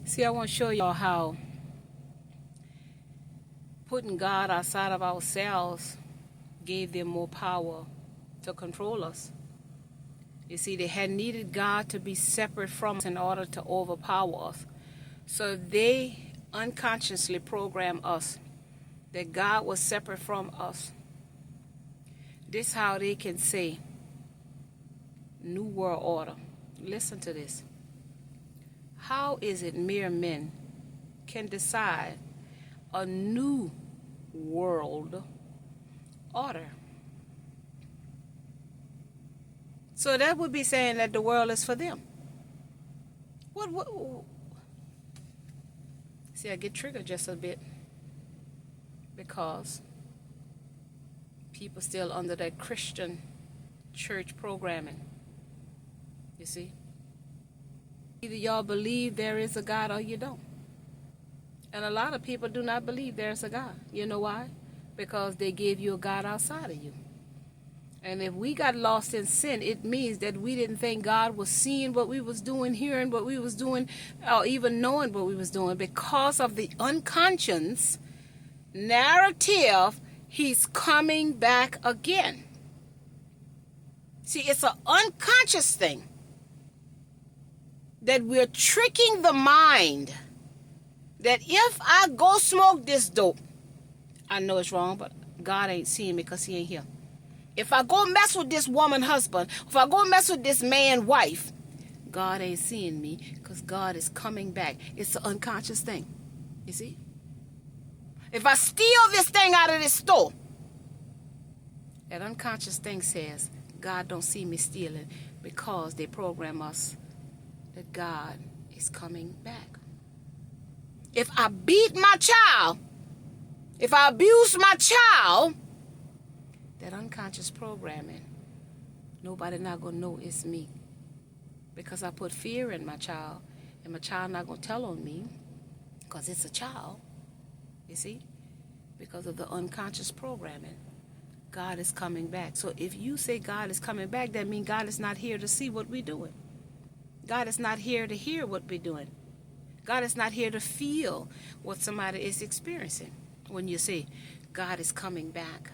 See, I want to show y'all how putting God outside of ourselves gave them more power to control us. You see, they had needed God to be separate from us in order to overpower us. So they unconsciously programmed us that God was separate from us. This is how they can say, New World Order. Listen to this. How is it mere men can decide a new world order? So that would be saying that the world is for them. What? See, I get triggered just a bit because people still under that Christian church programming. You see? Either y'all believe there is a God or you don't. And a lot of people do not believe there's a God. You know why? Because they gave you a God outside of you. And if we got lost in sin, it means that we didn't think God was seeing what we was doing, hearing what we was doing, or even knowing what we was doing. Because of the unconscious narrative, he's coming back again. See, it's an unconscious thing that we're tricking the mind that if I go smoke this dope, I know it's wrong, but God ain't seeing me because he ain't here. If I go mess with this woman husband, if I go mess with this man wife, God ain't seeing me because God is coming back. It's an unconscious thing. You see? If I steal this thing out of this store, that unconscious thing says, God don't see me stealing, because they program us that God is coming back. If I beat my child, if I abuse my child, that unconscious programming, nobody not going to know it's me. Because I put fear in my child, and my child not going to tell on me because it's a child. You see? Because of the unconscious programming. God is coming back. So if you say God is coming back, that means God is not here to see what we're doing. God is not here to hear what we're doing. God is not here to feel what somebody is experiencing when you say God is coming back.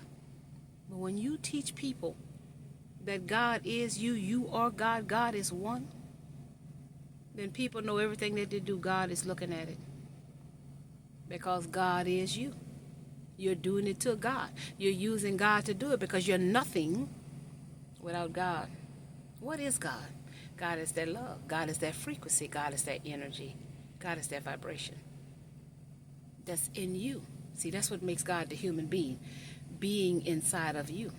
But when you teach people that God is you, you are God, God is one, then people know everything that they do, God is looking at it. Because God is you. You're doing it to God. You're using God to do it because you're nothing without God. What is God? God is that love. God is that frequency. God is that energy. God is that vibration that's in you. See, that's what makes God the human being inside of you.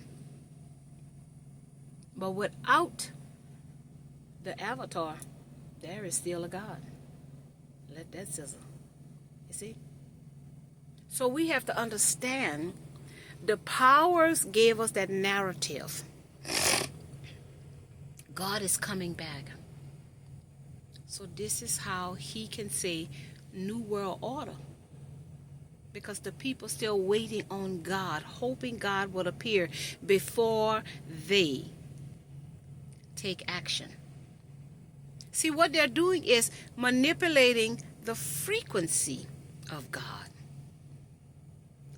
But without the avatar, there is still a God. Let that sizzle. You see? So we have to understand the powers gave us that narrative. God is coming back. So this is how he can say New World Order. Because the people still waiting on God, hoping God will appear before they take action. See, what they're doing is manipulating the frequency of God.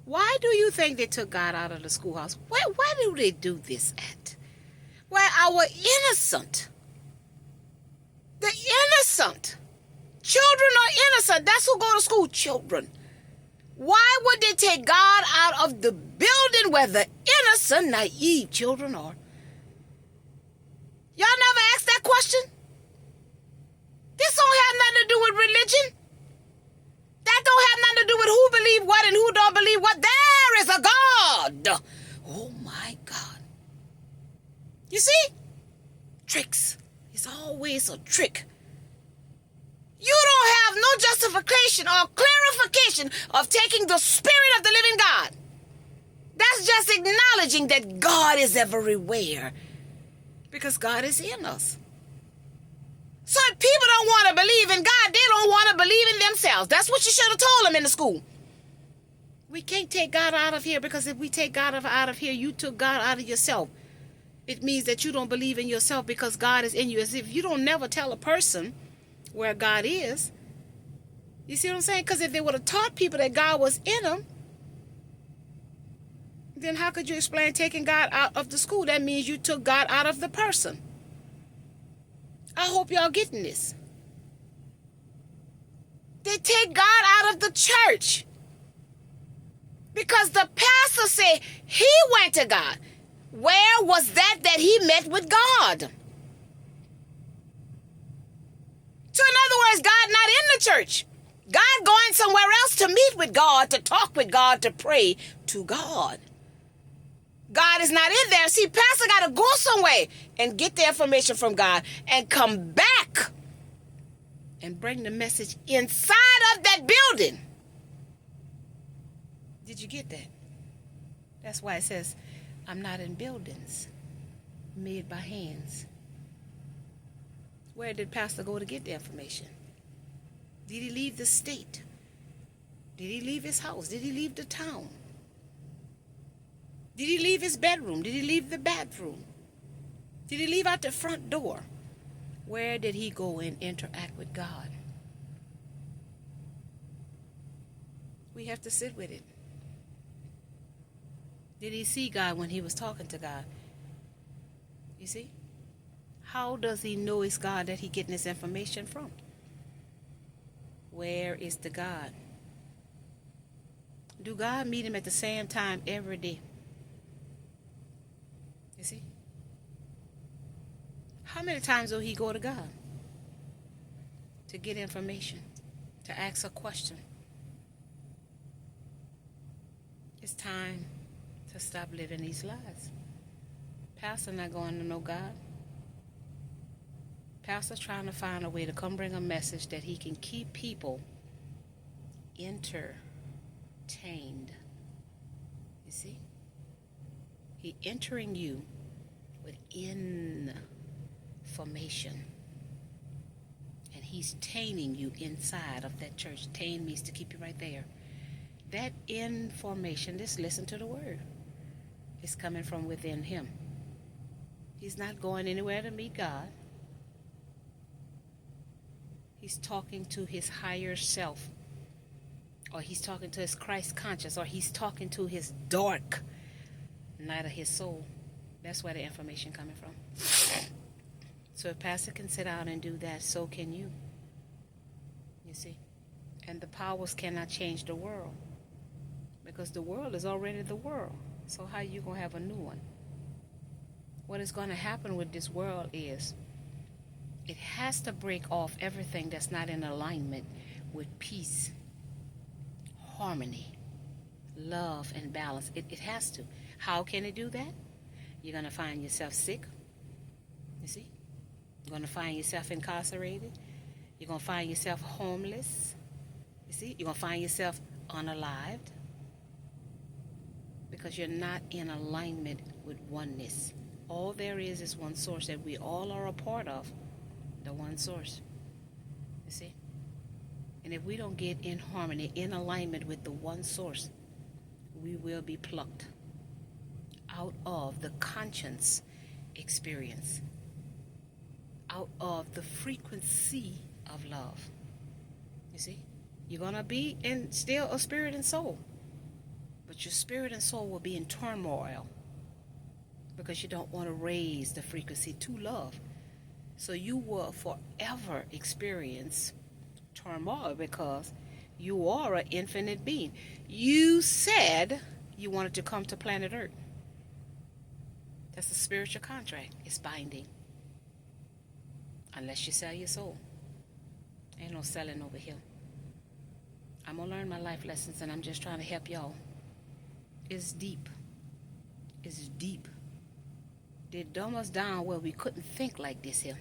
Why do you think they took God out of the schoolhouse? Why do they do this at? Where our innocent, the innocent, children are innocent. That's who go to school, children. Why would they take God out of the building where the innocent, naive children are? Y'all never asked that question? This don't have nothing to do with religion. That don't have nothing to do with who believe what and who don't believe what. There is a God. Oh my God. You see? Tricks. It's always a trick. You don't have no justification or clarification of taking the spirit of the living God. That's just acknowledging that God is everywhere. Because God is in us. So if people don't want to believe in God, they don't want to believe in themselves. That's what you should have told them in the school. We can't take God out of here, because if we take God out of here, you took God out of yourself. It means that you don't believe in yourself because God is in you. As if you don't never tell a person where God is, You see what I'm saying? Because if they would have taught people that God was in them, then how could you explain taking God out of the school? That means you took God out of the person. I hope y'all getting this. They take God out of the church because the pastor said he went to God. Where was that he met with God? So in other words, God not in the church. God going somewhere else to meet with God, to talk with God, to pray to God. God is not in there. See, pastor got to go somewhere and get the information from God and come back and bring the message inside of that building. Did you get that? That's why it says, I'm not in buildings made by hands. Where did pastor go to get the information? Did he leave the state? Did he leave his house? Did he leave the town? Did he leave his bedroom? Did he leave the bathroom? Did he leave out the front door? Where did he go and interact with God? We have to sit with it. Did he see God when he was talking to God? You see? How does he know it's God that he getting this information from? Where is the God? Do God meet him at the same time every day? You see? How many times will he go to God to get information, to ask a question? It's time to stop living these lies. Pastor not going to know God. Pastor's trying to find a way to come bring a message that he can keep people entertained. You see? He entering you with information. And he's taining you inside of that church. Tain means to keep you right there. That information, just listen to the word, is coming from within him. He's not going anywhere to meet God. He's talking to his higher self, or he's talking to his Christ conscious, or he's talking to his dark night of his soul. That's where the information coming from. So if pastor can sit down and do that, so can you. You see? And the powers cannot change the world, because the world is already the world. So how are you going to have a new one? What is going to happen with this world is it has to break off everything that's not in alignment with peace, harmony, love, and balance. It has to. How can it do that? You're going to find yourself sick. You see? You're going to find yourself incarcerated. You're going to find yourself homeless. You see? You're going to find yourself unalived, because you're not in alignment with oneness. All there is one source that we all are a part of, the one source. You see? And if we don't get in harmony, in alignment with the one source, we will be plucked out of the conscience experience, out of the frequency of love. You see? You're going to be in still a spirit and soul, but your spirit and soul will be in turmoil because you don't want to raise the frequency to love. So you will forever experience turmoil because you are an infinite being. You said you wanted to come to planet Earth. That's a spiritual contract. It's binding. Unless you sell your soul. Ain't no selling over here. I'm going to learn my life lessons, and I'm just trying to help y'all. It's deep. It's deep. They dumb us down where we couldn't think like this here.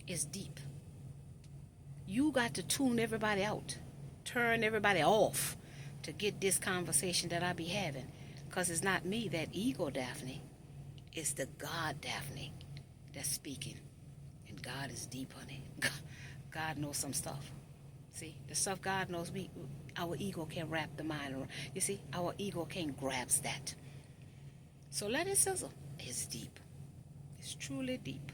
It's deep. You got to tune everybody out. Turn everybody off to get this conversation that I be having. Because it's not me, that ego Daphne. It's the God Daphne that's speaking. And God is deep, honey. God knows some stuff. See, the stuff God knows, our ego can't wrap the mind around. You see, our ego can't grasp that. So let it sizzle. It's deep. It's truly deep.